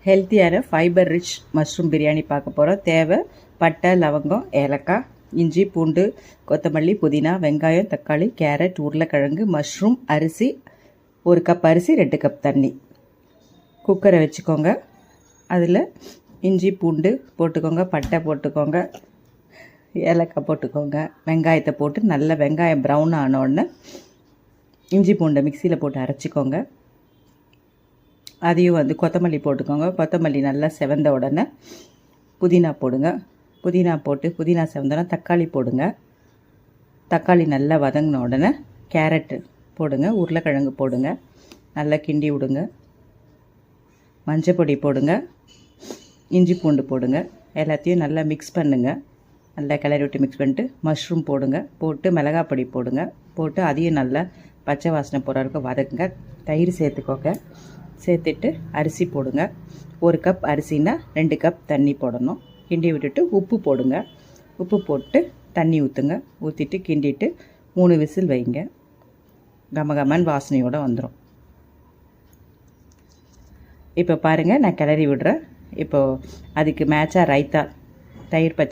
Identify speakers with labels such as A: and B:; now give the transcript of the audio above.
A: ஹெல்த்தியான fibre rich mushroom biryani பார்க்க போகிறோம். தேவை பட்டை, லவங்கம், ஏலக்காய், இஞ்சி, பூண்டு, கொத்தமல்லி, புதினா, வெங்காயம், தக்காளி, கேரட், உருளைக்கிழங்கு, மஷ்ரூம், அரிசி, 1 கப் அரிசி, 2 கப் தண்ணி. குக்கரை வச்சுக்கோங்க. அதில் இஞ்சி, பூண்டு போட்டுக்கோங்க, பட்டை போட்டுக்கோங்க, ஏலக்காய் போட்டுக்கோங்க, வெங்காயத்தை போட்டு நல்லா வெங்காயம் ப்ரௌன் ஆனோடனே இஞ்சி பூண்டை மிக்சியில் போட்டு அரைச்சிக்கோங்க. அதையும் கொத்தமல்லி போட்டுக்கோங்க. கொத்தமல்லி நல்லா செவந்த உடனே புதினா போடுங்க. புதினா போட்டு புதினா செவந்தோடனே தக்காளி போடுங்க. தக்காளி நல்லா வதங்கின உடனே கேரட்டு போடுங்க, உருளைக்கிழங்கு போடுங்க, நல்லா கிண்டி விடுங்க. மஞ்சள் பொடி போடுங்க, இஞ்சி பூண்டு போடுங்க. எல்லாத்தையும் நல்லா மிக்ஸ் பண்ணுங்க. நல்லா கிளறி விட்டு மிக்ஸ் பண்ணிட்டு மஷ்ரூம் போடுங்க. போட்டு மிளகாய் பொடி போடுங்க. போட்டு அதையும் நல்லா பச்சை வாசனை போகிற வரைக்கும் வதக்குங்க. தயிர் சேர்த்துக்கோங்க. சேர்த்துட்டு அரிசி போடுங்க. 1 கப் அரிசினா 2 கப் தண்ணி போடணும். கிண்டி விட்டுட்டு உப்பு போடுங்க. உப்பு போட்டு தண்ணி ஊற்றுங்க. ஊற்றிட்டு கிண்டிட்டு 3 விசில் வைங்க. கமகமன் வாசனையோடு வந்துடும். இப்போ பாருங்கள், நான் கிளறி விடுறேன். இப்போது அதுக்கு மேட்சாக ரைத்தா, தயிர் பச்சை